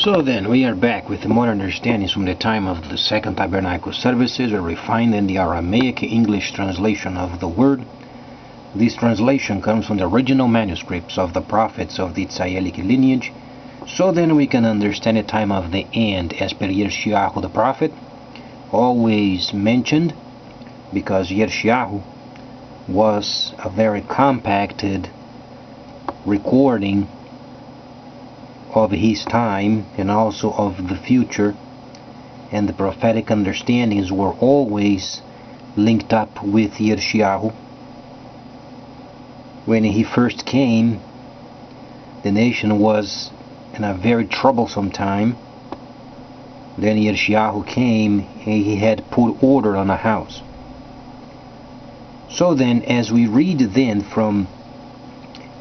So then, we are back with more understandings from the time of the Second Tabernacle services. We refined in the Aramaic English translation of the word. This translation comes from the original manuscripts of the prophets of the Israelic lineage. So then we can understand the time of the end as per Yeshayahu the prophet, always mentioned, because Yeshayahu was a very compacted recording of his time and also of the future, and the prophetic understandings were always linked up with Yeshayahu. When he first came, the nation was in a very troublesome time. Then Yeshayahu came and he had put order on the house. So then, as we read then from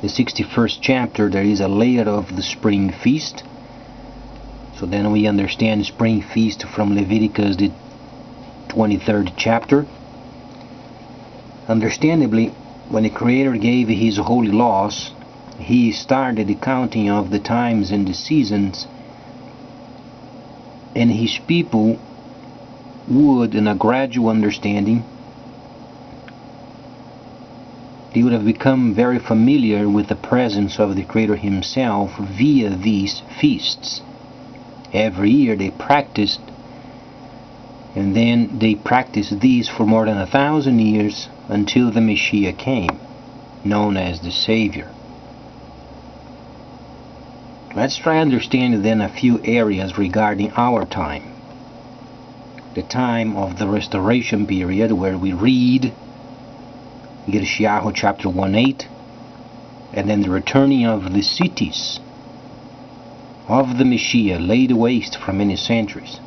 the 61st chapter, there is a layer of the spring feast. So then we understand spring feast from Leviticus, the 23rd chapter. Understandably, when the Creator gave his holy laws, he started the counting of the times and the seasons, and his people would, in a gradual understanding, they would have become very familiar with the presence of the Creator himself via these feasts. Every year they practiced, and then they practiced these for more than 1,000 years until the Messiah came, known as the Savior. Let's try to understand then a few areas regarding our time. The time of the restoration period, where we read Yeshayahu chapter 1:8, and then the returning of the cities of the Messiah laid waste for many centuries.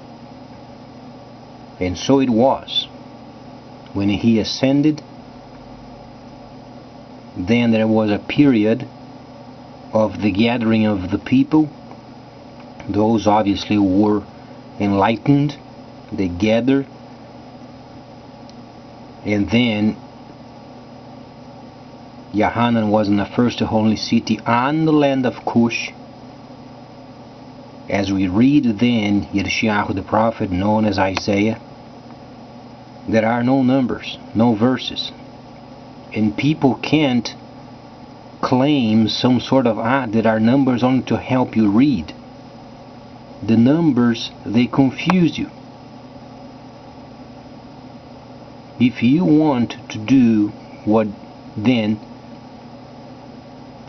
And so it was. When he ascended, then there was a period of the gathering of the people. Those obviously were enlightened. They gathered, and then Yohanan was in the first holy city on the land of Cush. As we read then Yeshayahu the prophet, known as Isaiah, there are no numbers, no verses, and people can't claim some sort of there are numbers only to help you read. The numbers, they confuse you. If you want to do what then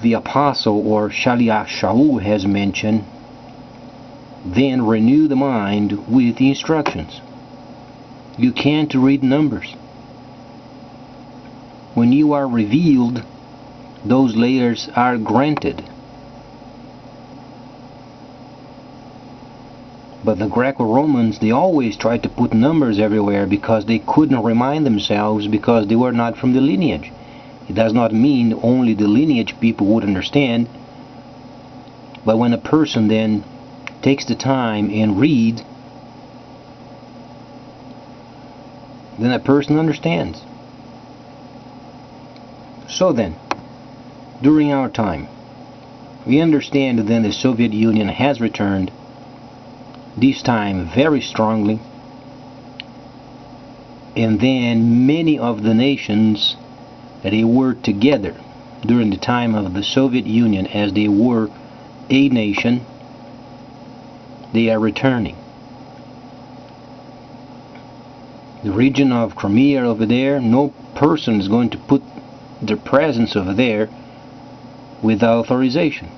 the apostle or Shaliach Shaul has mentioned, then renew the mind with the instructions. You can't read numbers. When you are revealed, those layers are granted. But the Greco-Romans, they always tried to put numbers everywhere because they couldn't remind themselves, because they were not from the lineage. It does not mean only the lineage people would understand, but when a person then takes the time and reads, then a person understands. So then, during our time, we understand that then the Soviet Union has returned, this time very strongly, and then many of the nations that they were together during the time of the Soviet Union as they were a nation, they are returning. The region of Crimea over there, no person is going to put their presence over there without authorization.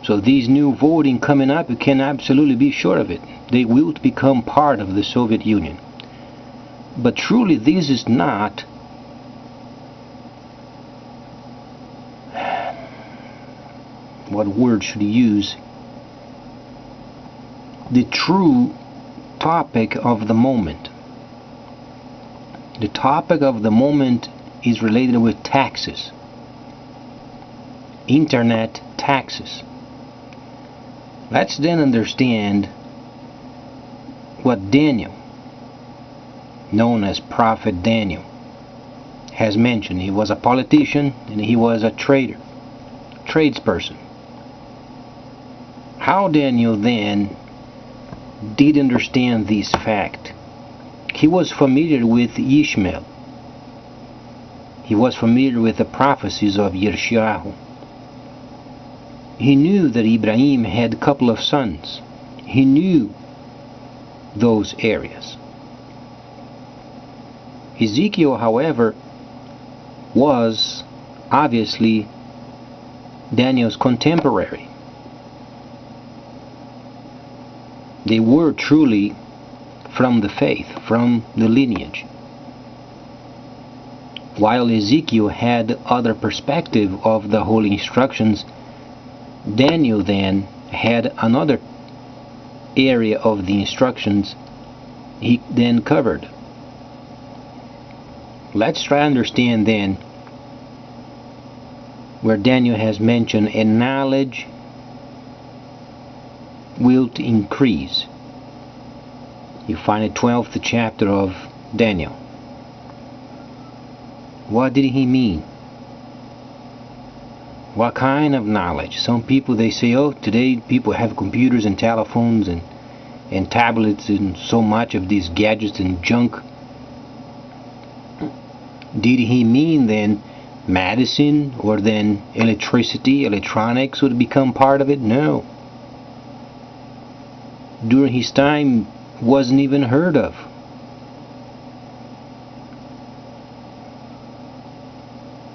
So these new voting coming up, you can absolutely be sure of it. They will become part of the Soviet Union. But truly, this is not what word should you use? The true topic of the moment. The topic of the moment is related with taxes. Internet taxes. Let's then understand what Daniel, known as Prophet Daniel, has mentioned. He was a politician and he was a traitor. tradesperson. How Daniel then did understand this fact? He was familiar with Ishmael. He was familiar with the prophecies of Yirmiyahu. He knew that Ibrahim had a couple of sons. He knew those areas. Ezekiel, however, was obviously Daniel's contemporary. They were truly from the faith, from the lineage. While Ezekiel had other perspective of the holy instructions, Daniel then had another area of the instructions he then covered. Let's try to understand then where Daniel has mentioned, and knowledge will increase. You find it 12th chapter of Daniel. What did he mean? What kind of knowledge? Some people, they say, oh, today people have computers and telephones and tablets and so much of these gadgets and junk. Did he mean then medicine or then electricity, electronics would become part of it? No. During his time, wasn't even heard of.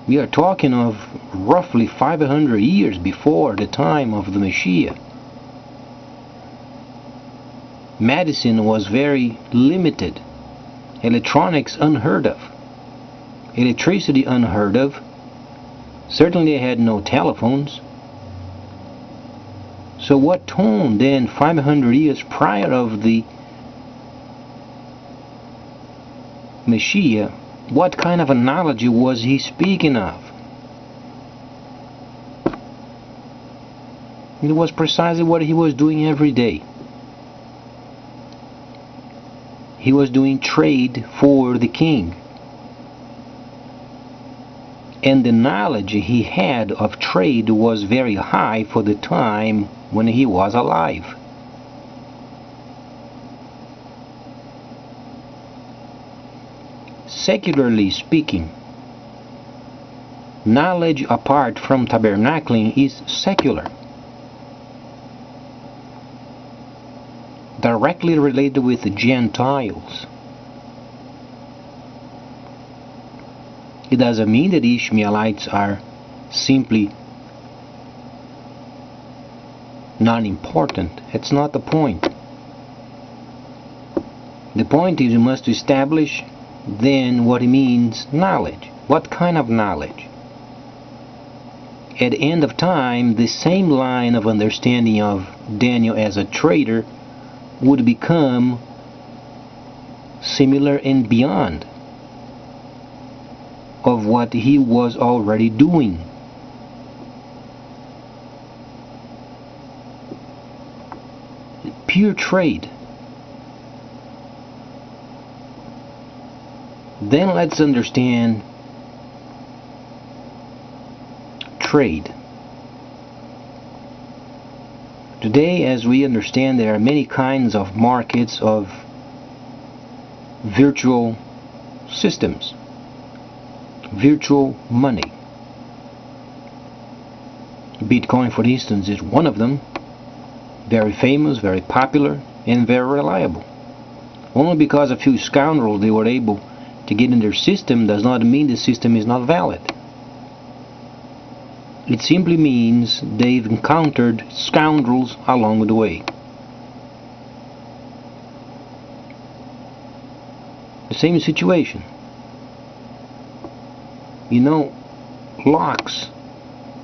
We are talking of roughly 500 years before the time of the Messiah. Medicine was very limited. Electronics unheard of. Electricity unheard of. Certainly they had no telephones. So what tone then 500 years prior of the Messiah, what kind of analogy was he speaking of? It was precisely what he was doing every day. He was doing trade for the king. And the knowledge he had of trade was very high for the time when he was alive. Secularly speaking, knowledge apart from tabernacling is secular, directly related with the Gentiles. It doesn't mean that Ishmaelites are simply non-important. It's not the point. The point is you must establish then what it means knowledge. What kind of knowledge? At the end of time, the same line of understanding of Daniel as a trader would become similar and beyond of what he was already doing. Pure trade. Then let's understand trade. Today, as we understand, there are many kinds of markets of virtual systems, virtual money. Bitcoin, for instance, is one of them. Very famous, very popular, and very reliable. Only because a few scoundrels they were able to get in their system does not mean the system is not valid. It simply means they've encountered scoundrels along the way. The same situation. You know, locks,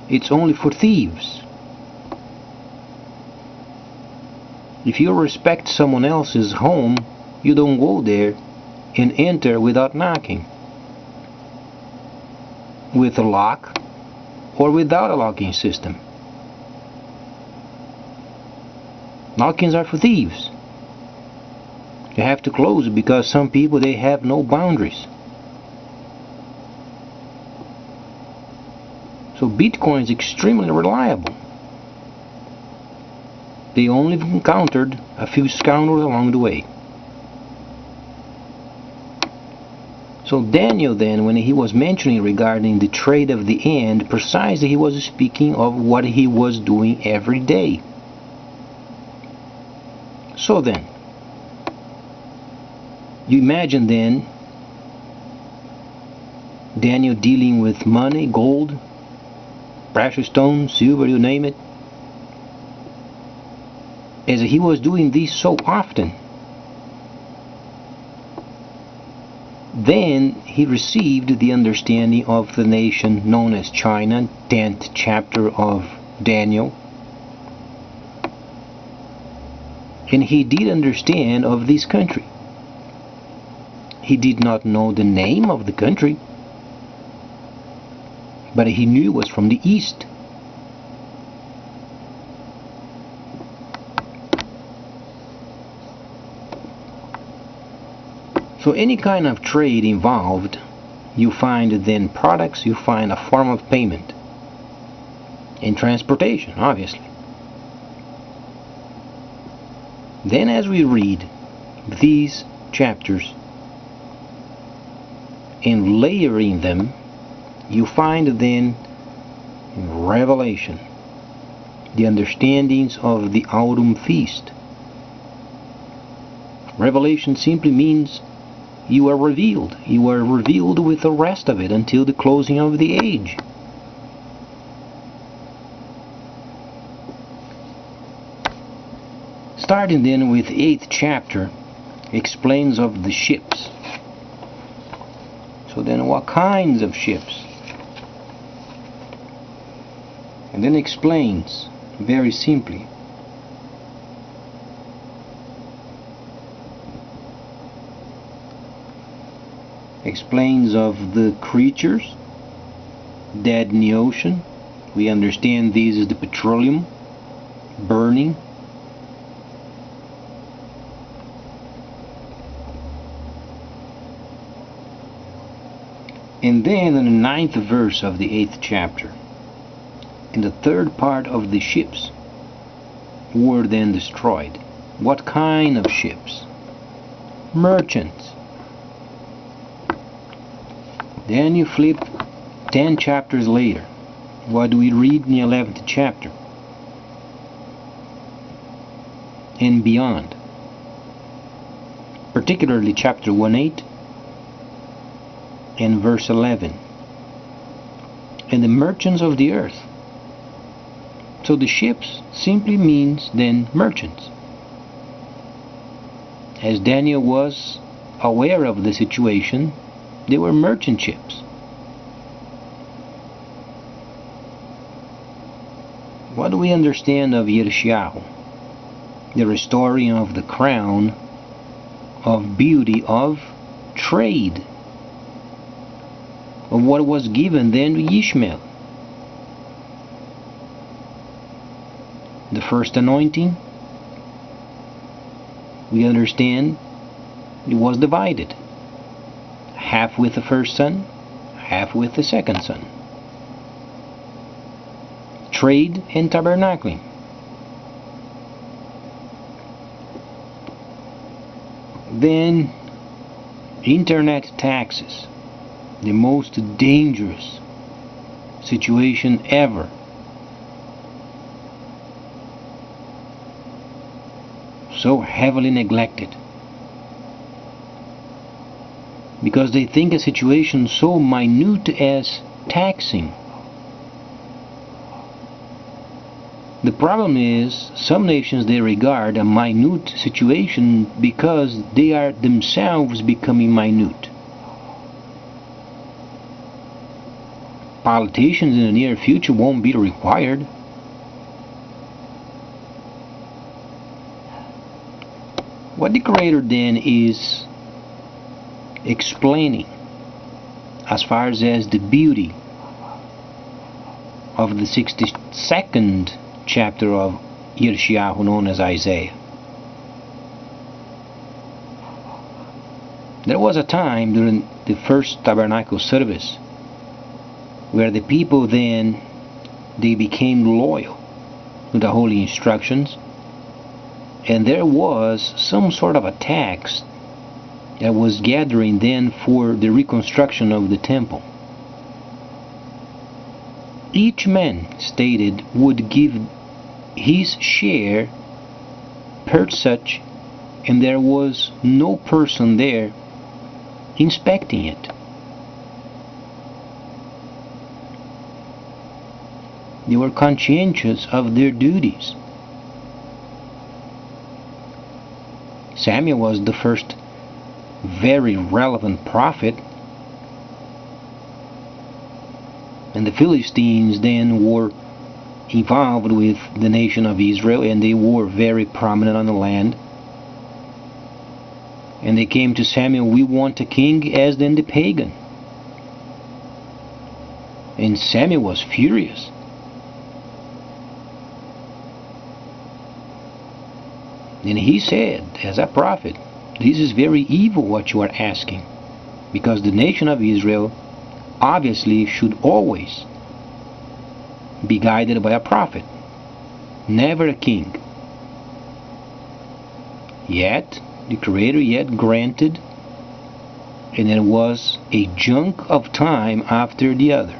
it's only for thieves. If you respect someone else's home, you don't go there and enter without knocking. With a lock or without a locking system. Lock-ins are for thieves. You have to close it because some people, they have no boundaries. So Bitcoin is extremely reliable. They only encountered a few scoundrels along the way. So Daniel then, when he was mentioning regarding the trade of the end, precisely he was speaking of what he was doing every day. So then, you imagine then Daniel dealing with money, gold, precious stones, silver, you name it, as he was doing this so often. Then he received the understanding of the nation known as China, 10th chapter of Daniel. And he did understand of this country. He did not know the name of the country, but he knew it was from the east. So any kind of trade involved, you find then products, you find a form of payment. In transportation, obviously. Then as we read these chapters and layering them, you find then in Revelation the understandings of the autumn feast. Revelation simply means you are revealed. You are revealed with the rest of it until the closing of the age. Starting then with 8th chapter, explains of the ships. So then what kinds of ships? And then explains very simply explains of the creatures dead in the ocean. We understand these as the petroleum burning. And then in the 9th verse of the 8th chapter, in the 3rd part of the ships were then destroyed. What kind of ships? Merchants. Then you flip 10 chapters later. What do we read in the 11th chapter? And beyond. Particularly chapter 1:8 and verse 11. And the merchants of the earth. So the ships simply means then merchants. As Daniel was aware of the situation, they were merchant ships. What do we understand of Yirmiyahu? The restoring of the crown of beauty of trade, of what was given then to Ishmael. The first anointing, we understand it was divided. Half with the first son, half with the second son. Trade and tabernacling. Then internet taxes, the most dangerous situation ever. So heavily neglected. Because they think a situation so minute as taxing. The problem is, some nations they regard a minute situation because they are themselves becoming minute. Politicians in the near future won't be required. What the Creator then is explaining as far as the beauty of the 62nd chapter of Yirmiyahu, known as Isaiah. There was a time during the first tabernacle service where the people then they became loyal to the holy instructions, and there was some sort of a tax that was gathering then for the reconstruction of the temple. Each man stated would give his share per such, and there was no person there inspecting it. They were conscientious of their duties. Samuel was the first very relevant prophet, and the Philistines then were involved with the nation of Israel, and they were very prominent on the land. And they came to Samuel, we want a king as then the pagan. And Samuel was furious. And he said, as a prophet, this is very evil what you are asking, because the nation of Israel obviously should always be guided by a prophet, never a king. Yet the Creator yet granted, and it was a chunk of time after the other.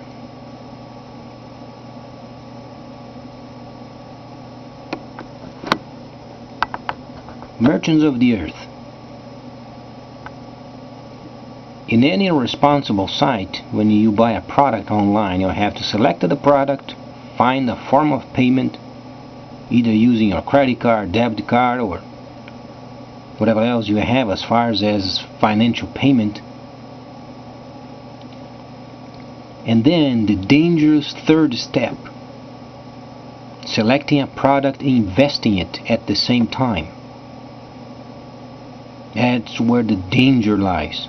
Merchants of the earth. In any responsible site, when you buy a product online, you have to select the product, find a form of payment, either using your credit card, debit card, or whatever else you have as far as financial payment. And then the dangerous third step, selecting a product and investing it at the same time. That's where the danger lies,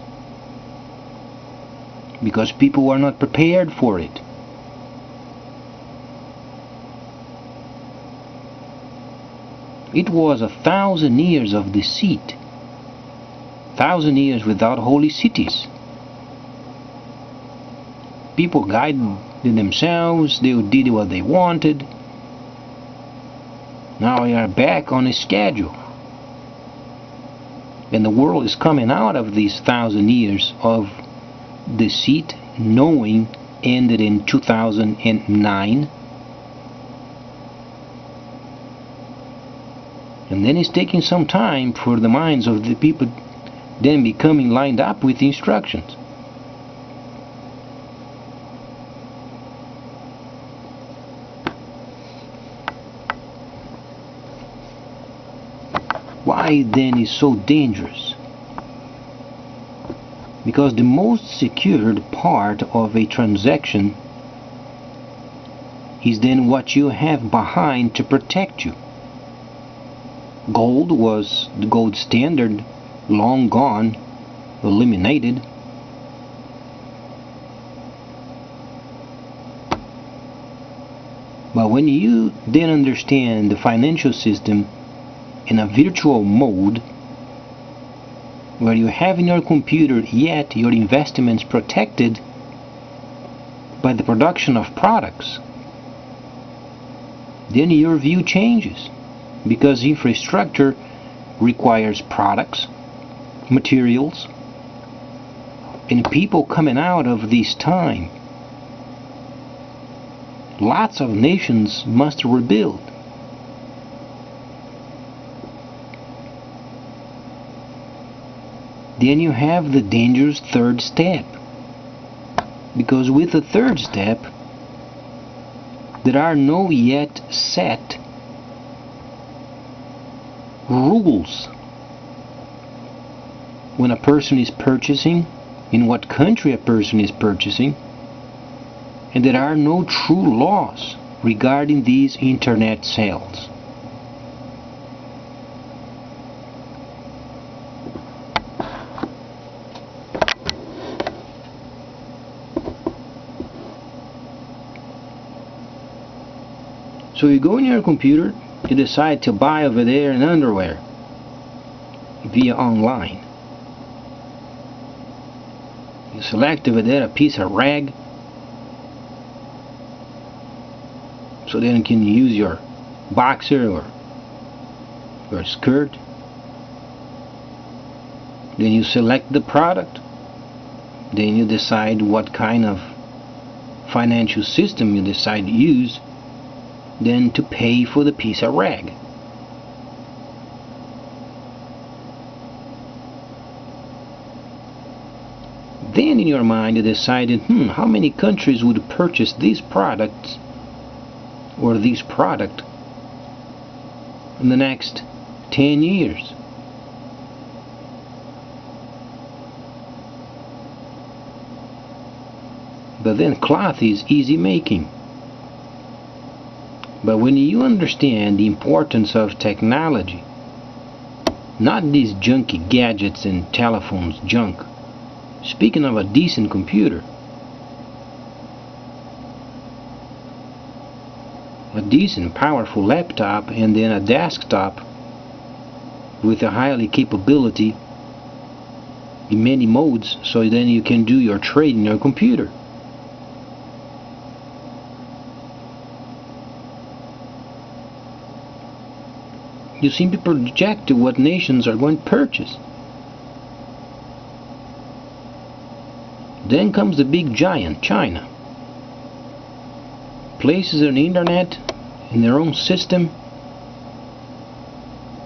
because people are not prepared for it. It was 1,000 years of deceit, 1,000 years without holy cities. People guided themselves, they did what they wanted. Now we are back on a schedule. And the world is coming out of these 1,000 years of deceit, knowing ended in 2009. And then it's taking some time for the minds of the people then becoming lined up with the instructions. Why then is so dangerous? Because the most secured part of a transaction is then what you have behind to protect you. Gold was the gold standard, long gone, eliminated. But when you then understand the financial system in a virtual mode, where you have in your computer yet your investments protected by the production of products, then your view changes, because infrastructure requires products, materials, and people coming out of this time. Lots of nations must rebuild. Then you have the dangerous third step, because with the third step there are no yet set rules when a person is purchasing, in what country a person is purchasing, and there are no true laws regarding these internet sales. So you go in your computer, you decide to buy over there an underwear via online. You select over there a piece of rag, so then you can use your boxer or your skirt. Then you select the product. Then you decide what kind of financial system you decide to use, then to pay for the piece of rag. Then in your mind you decided, how many countries would purchase these products or this product in the next 10 years? But then cloth is easy making. But when you understand the importance of technology, not these junky gadgets and telephones junk, speaking of a decent computer, a decent powerful laptop, and then a desktop with a highly capability in many modes, so then you can do your trade in your computer. You simply project to what nations are going to purchase. Then comes the big giant, China. Places an internet in their own system,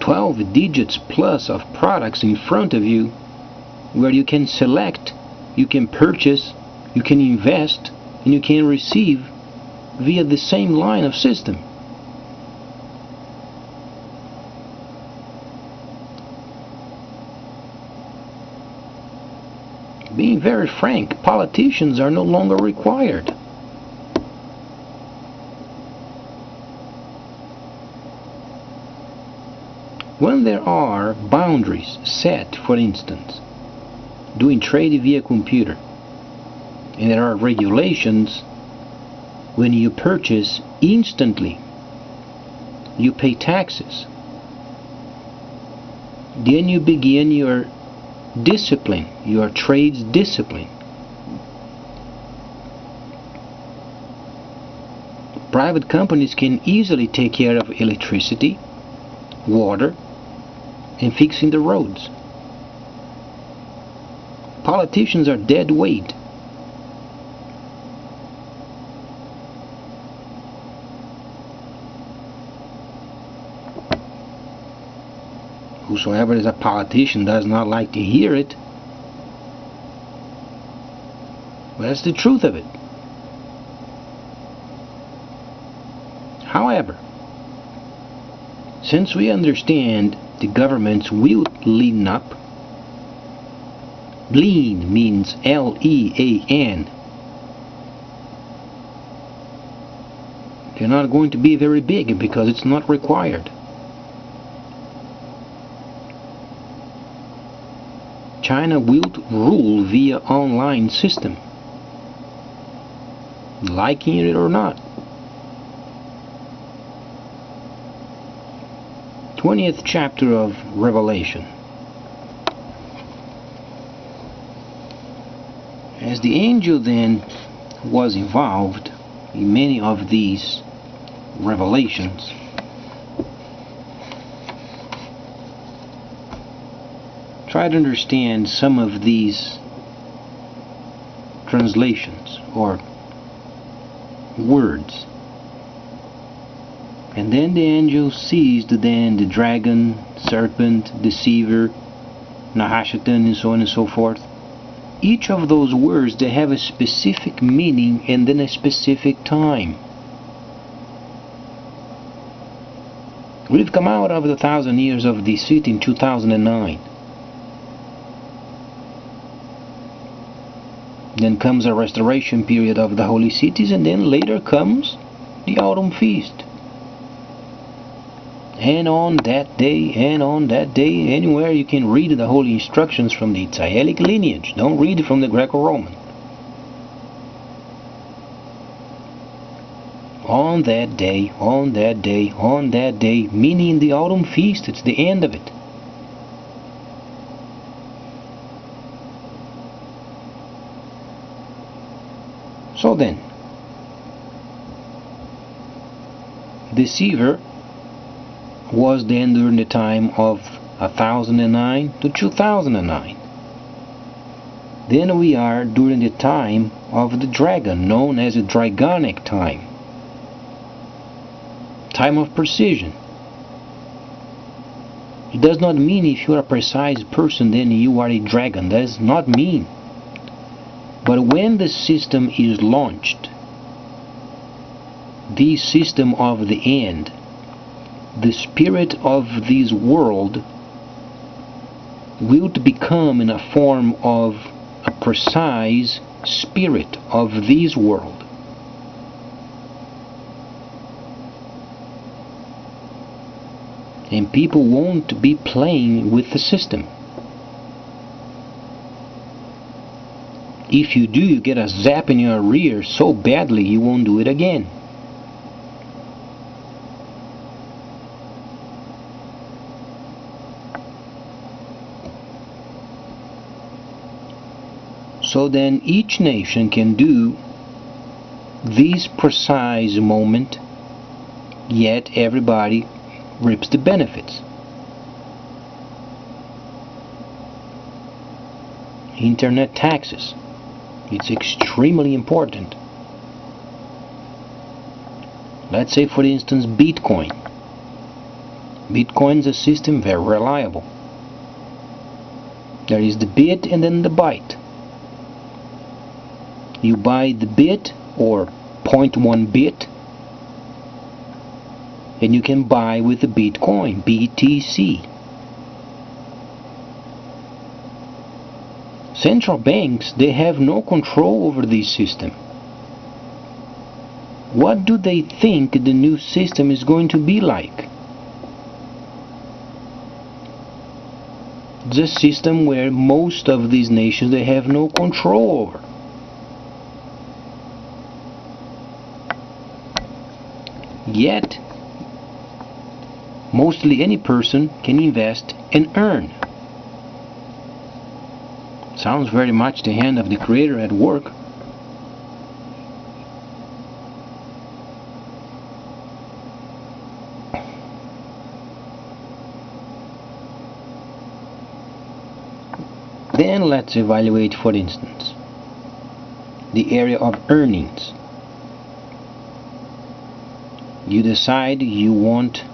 12 digits plus of products in front of you, where you can select, you can purchase, you can invest, and you can receive via the same line of system. Being very frank, politicians are no longer required. When there are boundaries set, for instance, doing trade via computer, and there are regulations, when you purchase instantly, you pay taxes. Then you begin your discipline, your trade's discipline. Private companies can easily take care of electricity, water, and fixing the roads. Politicians are dead weight. Whosoever is a politician does not like to hear it. But that's the truth of it. However, since we understand the governments will lean up, lean means L-E-A-N. They're not going to be very big because it's not required. China will rule via online system, liking it or not. 20th chapter of Revelation. As the angel then was involved in many of these revelations, try to understand some of these translations or words. And then the angel seized then the dragon, serpent, deceiver, Nahashatan, and so on and so forth. Each of those words, they have a specific meaning and then a specific time. We've come out of the 1,000 years of deceit in 2009. Then comes a restoration period of the holy cities, and then later comes the autumn feast. And on that day, anywhere you can read the holy instructions from the Itzaelic lineage. Don't read it from the Greco-Roman. On that day, meaning the autumn feast, it's the end of it. So then, deceiver was then during the time of 1009 to 2009. Then we are during the time of the dragon, known as the Dragonic time. Time of precision. It does not mean if you are a precise person then you are a dragon. That does not mean. But when the system is launched, the system of the end, the spirit of this world will become in a form of a precise spirit of this world. And people won't be playing with the system. If you do, you get a zap in your rear so badly you won't do it again. So then each nation can do this precise moment, yet everybody reaps the benefits. Internet taxes. It's extremely important. Let's say, for instance, Bitcoin. Bitcoin is a system very reliable. There is the bit and then the byte. You buy the bit or 0.1 bit and you can buy with the Bitcoin, BTC. Central banks, they have no control over this system. What do they think the new system is going to be like? It's a system where most of these nations, they have no control over. Yet, mostly any person can invest and earn. Sounds very much the hand of the Creator at work. Then let's evaluate, for instance, the area of earnings. You decide you want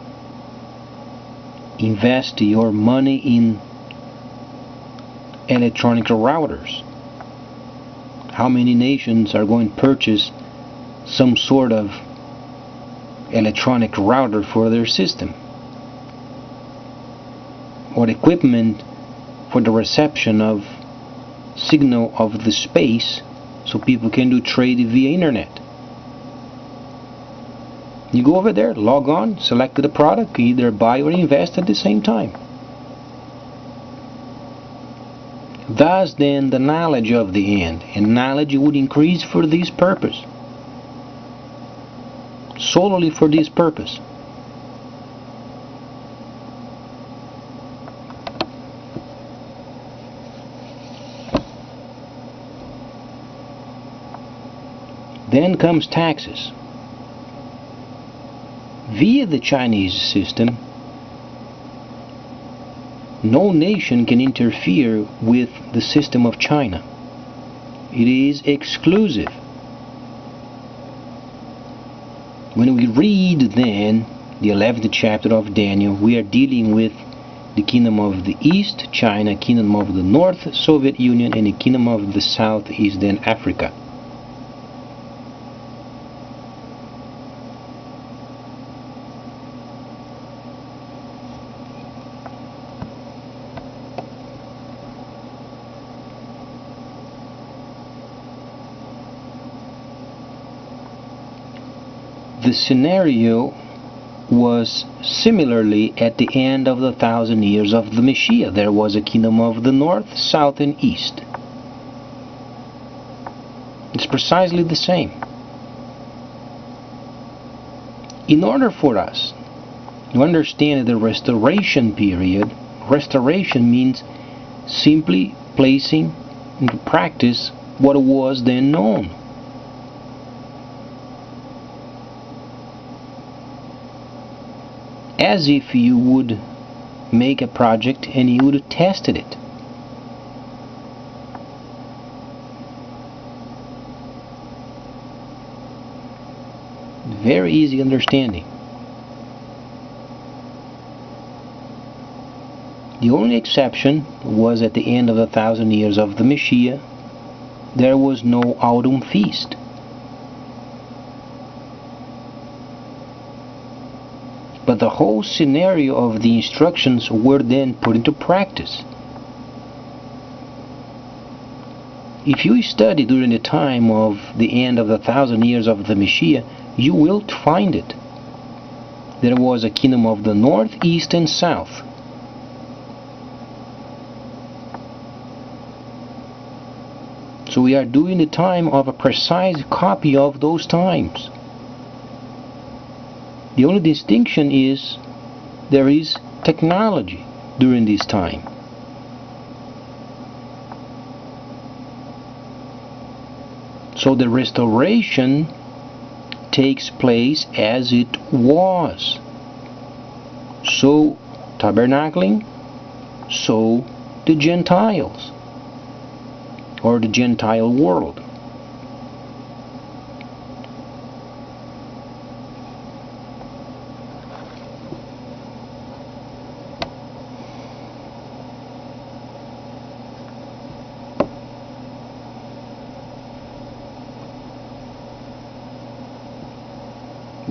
invest your money in electronic routers. How many nations are going to purchase some sort of electronic router for their system? Or equipment for the reception of signal of the space so people can do trade via internet. You go over there, log on, select the product, either buy or invest at the same time. Thus then the knowledge of the end, and knowledge would increase for this purpose, solely for this purpose. Then comes taxes. Via the Chinese system, no nation can interfere with the system of China. It is exclusive. When we read then the 11th chapter of Daniel, we are dealing with the Kingdom of the East, China, Kingdom of the North, Soviet Union, and the Kingdom of the South, East, and Africa. The scenario was similarly at the end of the 1,000 years of the Messiah. There was a kingdom of the north, south, and east. It's precisely the same. In order for us to understand the restoration period, restoration means simply placing into practice what was then known. as if you would make a project and you would test it. Very easy understanding. The only exception was at the end of the 1,000 years of the Messiah. There was no autumn feast. But the whole scenario of the instructions were then put into practice. If you study during the time of the end of the 1,000 years of the Messiah, you will find it. There was a kingdom of the north, east, and south. So we are doing the time of a precise copy of those times. The only distinction is there is technology during this time. So the restoration takes place as it was. So tabernacling, so the Gentiles, or the Gentile world.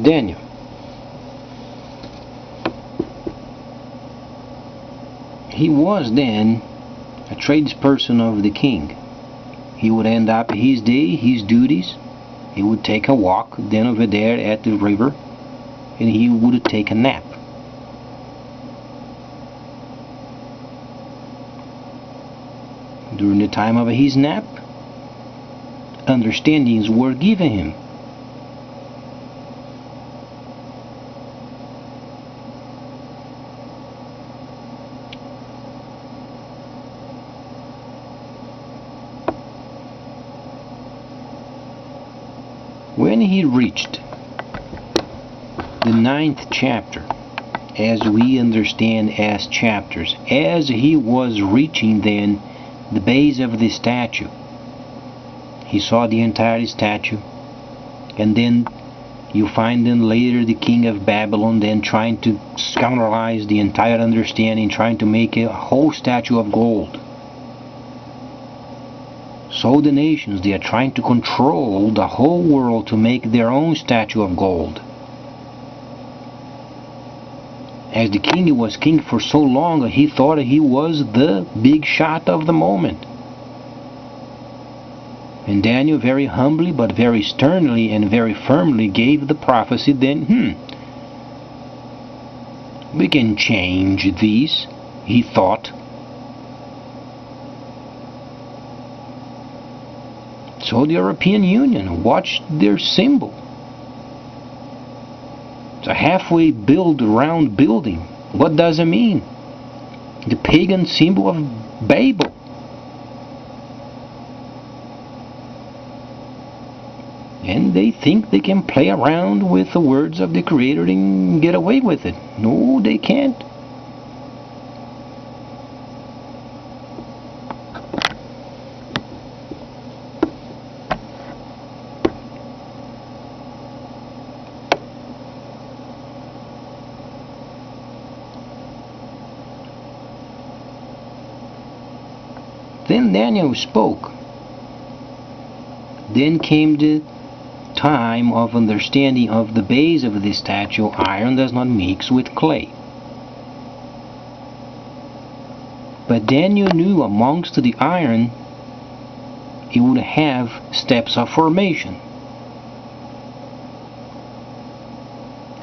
Daniel. He was then a tradesperson of the king. He would end up his day, his duties. He would take a walk, then over there at the river, and he would take a nap. During the time of his nap, understandings were given him. When he reached the 9th chapter, as we understand as chapters, as he was reaching then the base of the statue, he saw the entire statue, and then you find then later the king of Babylon then trying to scoundrelize the entire understanding, trying to make a whole statue of gold. So the nations, they are trying to control the whole world to make their own statue of gold. As the king was king for so long, he thought he was the big shot of the moment. And Daniel very humbly but very sternly and very firmly gave the prophecy then, we can change these, he thought. So the European Union watched their symbol. It's a halfway built round building. What does it mean? The pagan symbol of Babel. And they think they can play around with the words of the Creator and get away with it. No, they can't. Then Daniel spoke. Then came the time of understanding of the base of the statue. Iron does not mix with clay. But Daniel knew amongst the iron it would have steps of formation.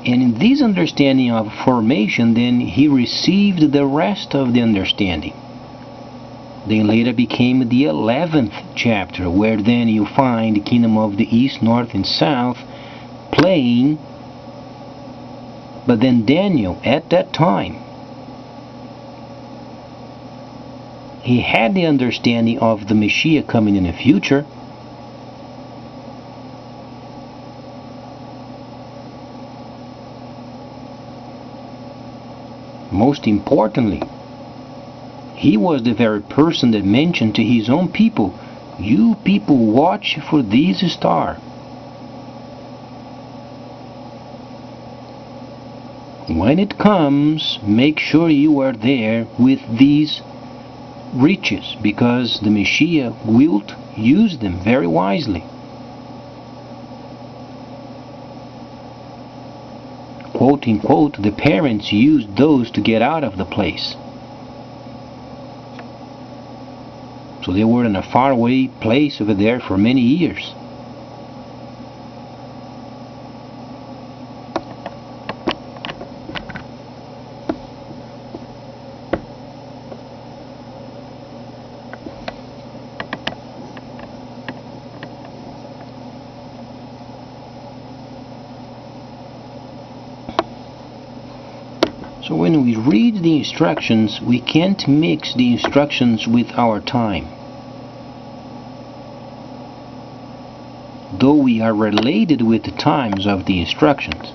And in this understanding of formation, then he received the rest of the understanding. Then later became the 11th chapter, where then you find the kingdom of the east, north, and south playing. But then Daniel, at that time, he had the understanding of the Messiah coming in the future. Most importantly, he was the very person that mentioned to his own people, "You people watch for this star." When it comes, make sure you are there with these riches, because the Messiah will use them very wisely. Quote unquote, the parents used those to get out of the place. So they were in a faraway place over there for many years. So when we read the instructions, we can't mix the instructions with our time. Though we are related with the times of the instructions.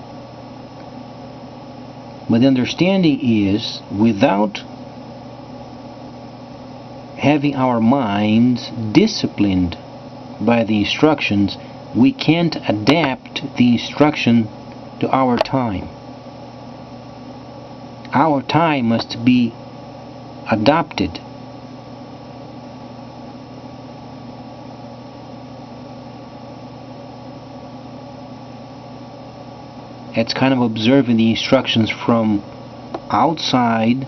But the understanding is, without having our minds disciplined by the instructions, we can't adapt the instruction to our time. Our time must be adopted. It's kind of observing the instructions from outside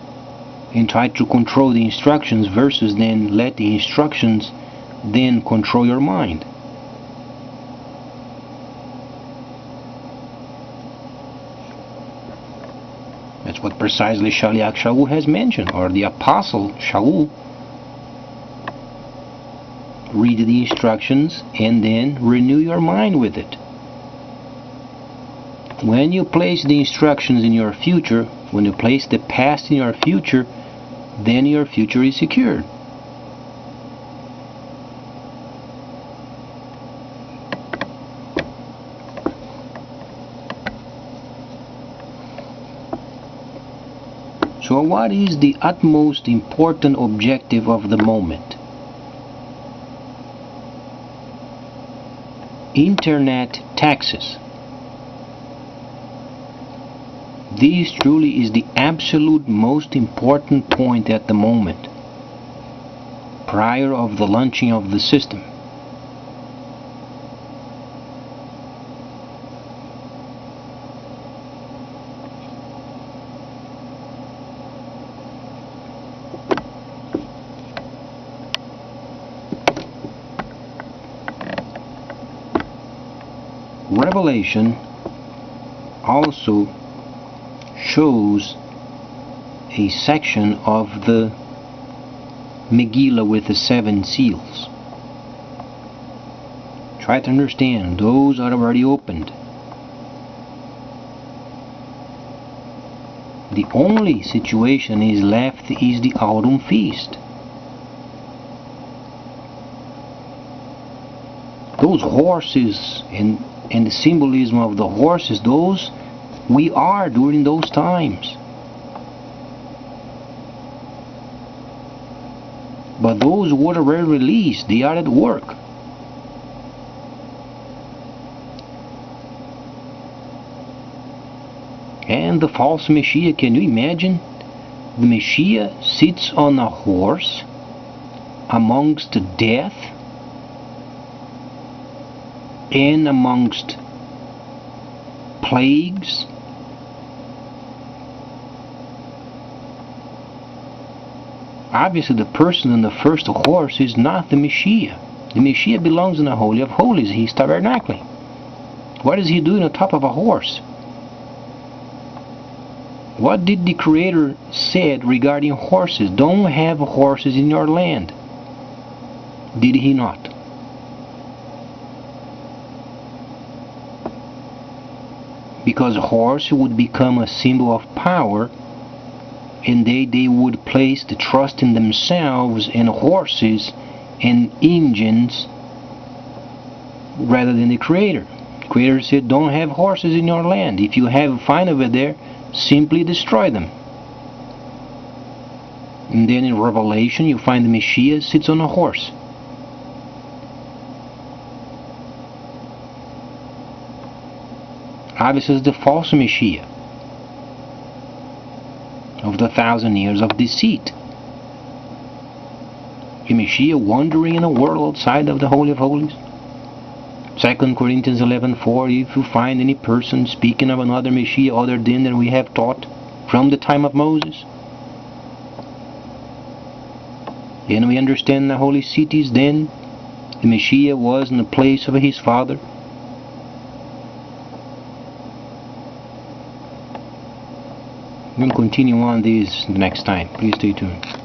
and try to control the instructions versus then let the instructions then control your mind. That's what precisely Shaliach Shaul has mentioned, or the Apostle Shaul. Read the instructions and then renew your mind with it. When you place the instructions in your future, when you place the past in your future, then your future is secured. So what is the utmost important objective of the moment? Internet taxes. This truly is the absolute most important point at the moment, prior of the launching of the system. Revelation also shows a section of the Megillah with the 7 seals. Try to understand, those are already opened. The only situation is left is the autumn feast. Those horses and the symbolism of the horses, those we are during those times. But those who were already released, they are at work. And the false Messiah, can you imagine? The Messiah sits on a horse amongst death and amongst plagues. Obviously the person on the first horse is not the Messiah. The Messiah belongs in the Holy of Holies. He's tabernacling. What is he doing on top of a horse? What did the Creator said regarding horses? Don't have horses in your land. Did he not? Because a horse would become a symbol of power, and they would place the trust in themselves and horses and engines rather than the Creator. The Creator said, don't have horses in your land. If you find over there, simply destroy them. And then in Revelation you find the Messiah sits on a horse. Obviously is the false Messiah of the 1,000 years of deceit. A Messiah wandering in a world outside of the Holy of Holies. 2 Corinthians 11:4, if you find any person speaking of another Messiah other than that we have taught from the time of Moses. And we understand the holy cities then, the Messiah was in the place of his Father. We'll continue on this next time. Please stay tuned.